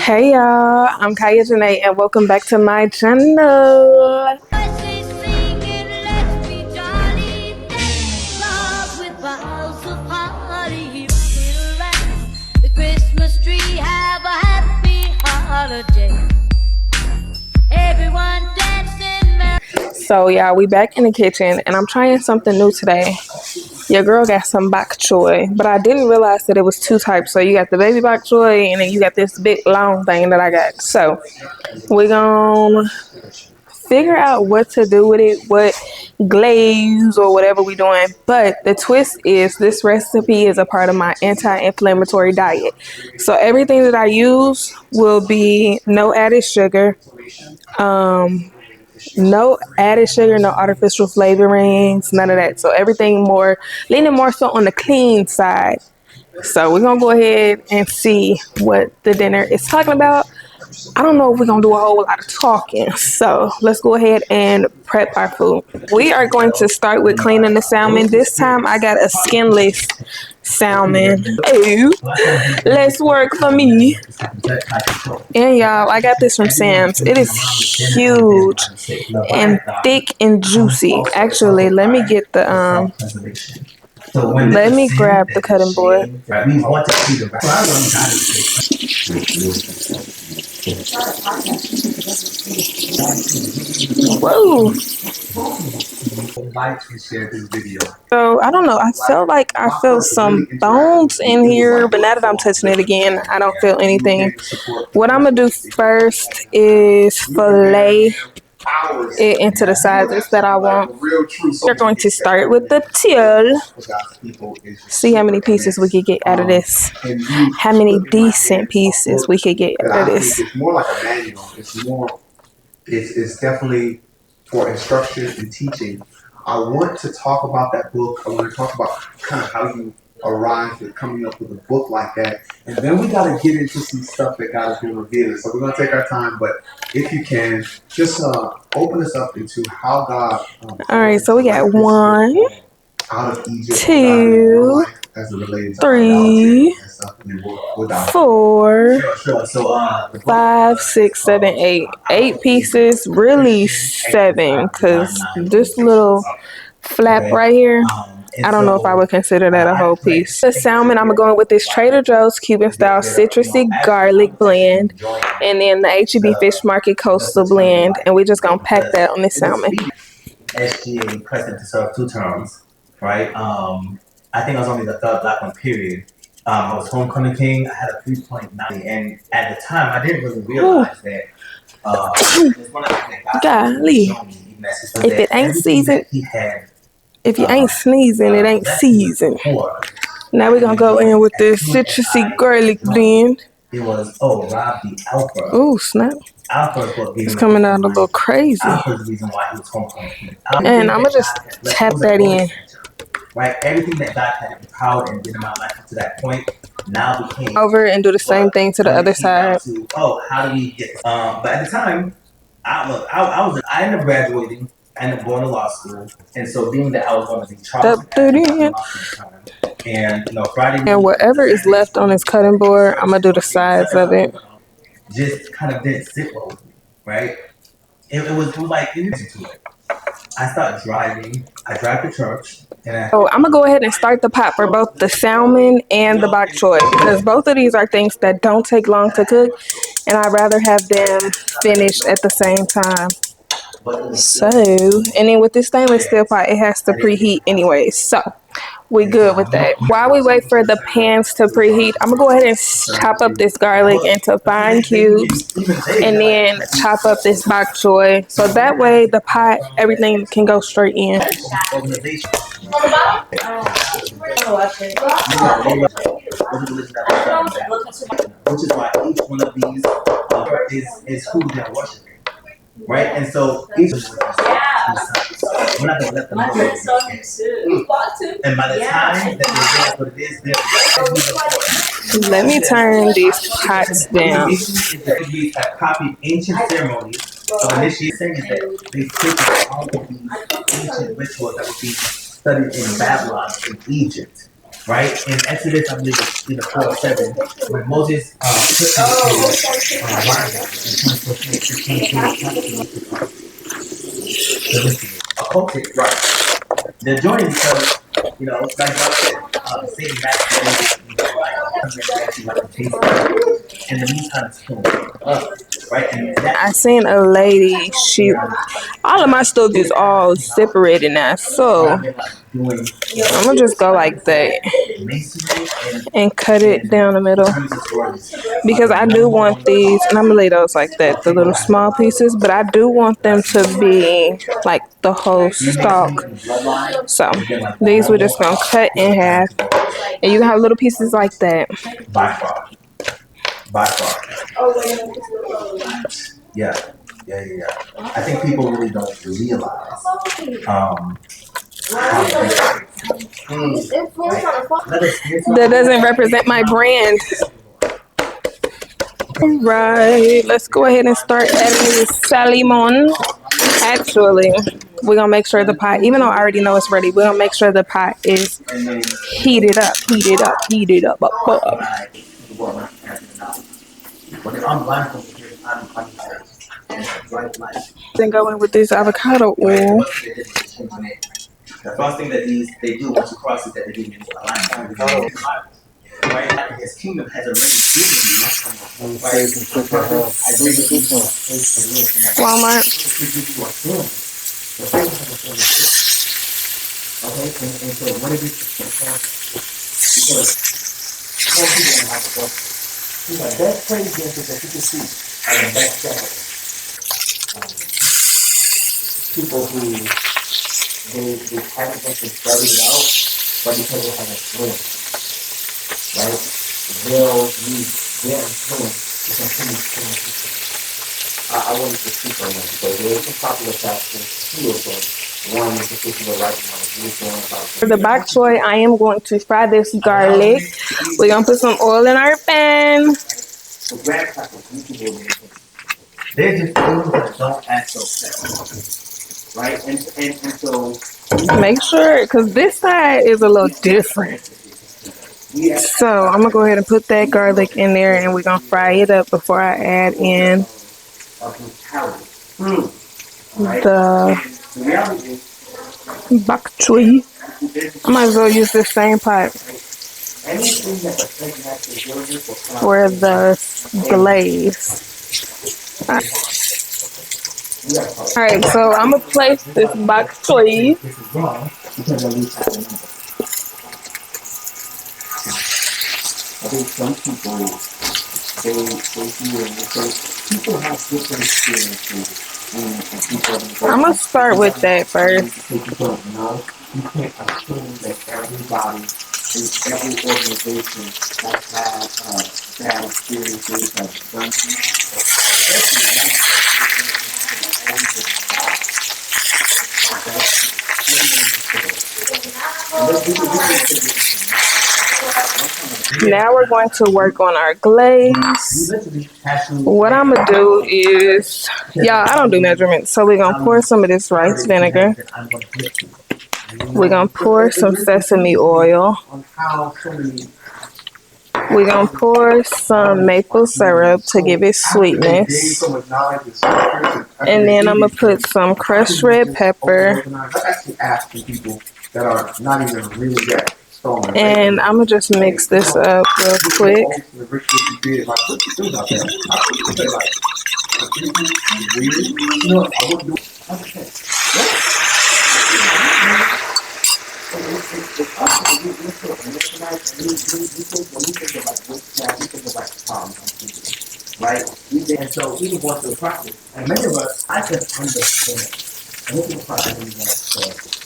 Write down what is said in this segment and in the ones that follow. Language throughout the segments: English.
Hey y'all, I'm Kaya Janae and welcome back to my channel. The Christmas tree, have a happy holiday. Everyone dancing. So y'all, we back in the kitchen and I'm trying something new today. Your girl got some Bok Choy, but I didn't realize that it was two types. So you got the baby Bok Choy and then you got this big long thing that I got. So we're gonna figure out what to do with it, what glaze or whatever we're doing. But the twist is this recipe is a part of my anti-inflammatory diet. So everything that I use will be no added sugar, no added sugar, no artificial flavorings, none of that. So everything more, leaning more so on the clean side. So we're gonna go ahead and see what the dinner is talking about. I don't know if we're gonna do a whole lot of talking, so let's go ahead and prep our food. We are going to start with cleaning the salmon. This time I got a skinless salmon. Ooh, let's work for me. And y'all, I got this from Sam's. It is huge and thick and juicy. Actually, let me get the let me grab the cutting board. Whoa. So I don't know. I felt like I felt some bones in here, but now that I'm touching it again, I don't feel anything. What I'm gonna do first is fillet it into the sizes that I want. We're going to start with the tail. See how many pieces we could get out of this. How many decent pieces we could get out of this. It's more like a manual. It's definitely for instruction and teaching. I want to talk about that book. I want to talk about kind of how you arrived at coming up with a book like that. And then we got to get into some stuff that God has been revealing. So we're going to take our time, but if you can, just open us up into how God... All right, so we got 1, out of Egypt, 2, 3, 4, 5, 6, 7, 8. 8 pieces, really 7, because this little flap right here, I don't know if I would consider that a whole piece. The salmon, I'm going with this Trader Joe's Cuban style citrusy garlic blend, and then the H-E-B Fish Market coastal blend, and we're just gonna pack that on this salmon. SGA president to serve 2 terms, right? I think I was only the 3rd black one, period. I was homecoming king. I had a 3.9, and at the time, I didn't really realize that. Golly, if it ain't seasoned, if you ain't sneezing, it ain't seasoned. Now we're gonna go in with this citrusy garlic blend. It was Rob the Alpha. Oh snap! It's coming out a little crazy. And I'm gonna just tap that in. Right, everything that God had empowered and did in my life up to that point now became over and do the same thing to the other side. How do we get? But at the time, I ended up graduating. I ended up going to law school, and so being that I was going to be charged, and Friday, and whatever is left on this cutting board, I'm gonna do the sides of it. Just kind of didn't sit well with me, right? It was like into it. I started driving. I drive to church. So I'm gonna go ahead and start the pot for both the salmon and the bok choy, because both of these are things that don't take long to cook, and I'd rather have them finished at the same time. So, and then with this stainless steel pot, it has to preheat anyway, so we good with that. While we wait for the pans to preheat, I'm gonna go ahead and chop up this garlic into fine cubes, and then chop up this bok choy, so that way the pot, everything can go straight in. Which is why each one of these is who they're worshiping. Right, and so each of them, we're not gonna let them know. And by the time that they know what it is, let me turn these pots down. We have copied ancient ceremonies of initiation, is that they take all of these ancient rituals that were being studied in Babylon, in Egypt, right? In Exodus, I believe it's either 4:7, when Moses put them in occultic, right? They're joining because, like God said, Satan masquerades, in the meantime, it's killing right? And I that's seen a lady, all of my stuff is all separated now. So what I've been like doing. I'm gonna just go like that Masonry and cut it down the middle because I do want these, and I'm gonna lay those like that, the little small pieces, but I do want them to be like the whole stalk. So these we're just gonna cut in half, and you can have little pieces like that. by far, by far. Yeah, yeah, yeah, yeah. I think people really don't realize how That doesn't represent my brand. All right, let's go ahead and start adding this salmon. Actually, we're gonna make sure the pot, even though I already know it's ready, we're gonna make sure the pot is heated up, heated up, heated up. Then go in with this avocado oil. The first thing that they do once you cross is that they give you alignment. Right? His kingdom has already given you. Right? Walmart. Okay, and so what is it? Because the best trade dances that you can see are the best people who they haven't actually studied it out, but because they have influence, right? They'll use their influence to continue to I wanted to speak on that because there is some popular factors, two of them. One in particular right now is going about. For the bok choy, I am going to fry this garlic. We're gonna put some oil in our pan. So grasshoppers, they're just things that don't act so fast, right? And so Make sure, because this side is a little different. So I'm gonna go ahead and put that garlic in there, and we're gonna fry it up before I add in the bok choy. I might as well use the same pot for the glaze. Alright, so I'm gonna place this bok choy. I think some people they hear and they say people have different experiences and people I'm gonna start with that first. people don't know. You can't assume that everybody in every organization has had bad experiences, have done Now we're going to work on our glaze. What I'm gonna do is, y'all, I don't do measurements, so we're gonna pour some of this rice vinegar. We're gonna pour some sesame oil. We're gonna pour some maple syrup to give it sweetness. And then I'm gonna put some crushed red pepper. And I'm gonna just mix this up real quick. Right? And so even going through the process, and many of us, I can understand. And this is the process we want to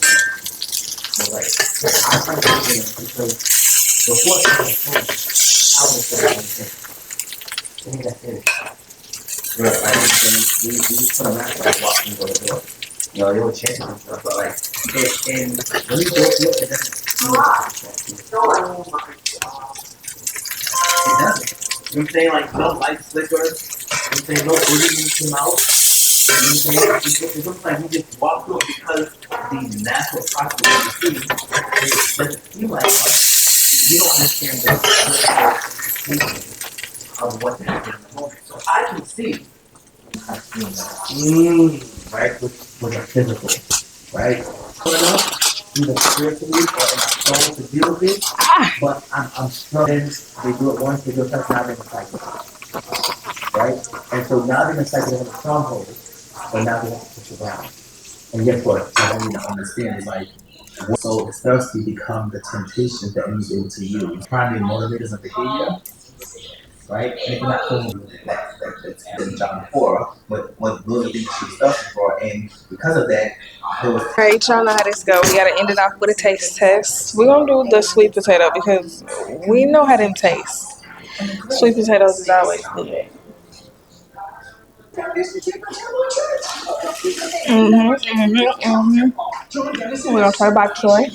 right. I understand because before I was saying, I think that's it. Right, I understand. We just put a mask on walking to the door. They were changing and stuff, but like, and when you go through it, it doesn't. It doesn't. You know what I'm saying? Like, no light slickers. You know what I'm saying? No breathing came out. You know what I'm saying? It looks like we just walk through it because the natural process of the food doesn't feel like much. you don't understand the implications of what's happening in the moment. So I can see, right, with a physical, right? Either spiritually or in my soul to deal with it, but I'm struggling. They do it once, they do it twice, now they're in a cycle, right? And so now they're in a cycle, they have a stronghold, but now they have to push it down. And guess what? What I need to understand is like, so it starts to become the temptation that enemy's able to use. Primary motivators of behavior, right? And if you're not feeling that's in John 4, what those are things she was thirsting for, and because of that, there was. All right, y'all know how this go. We gotta end it off with a taste test. We're gonna do the sweet potato because we know how them taste. Sweet potatoes is always good. We're gonna try Bok Choy.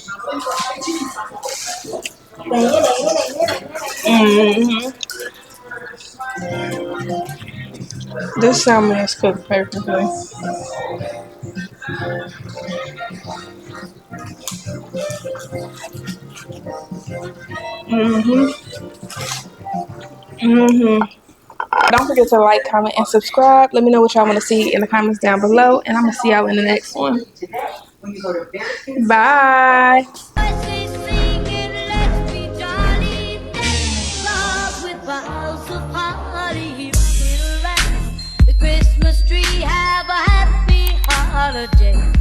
This salmon is cooked perfectly. Don't forget to like, comment, and subscribe. Let me know what y'all want to see in the comments down below, and I'm gonna see y'all in the next one. Bye. Voices singing, let's be jolly. Songs with boughs of holly, will light the Christmas tree. Have a happy holiday.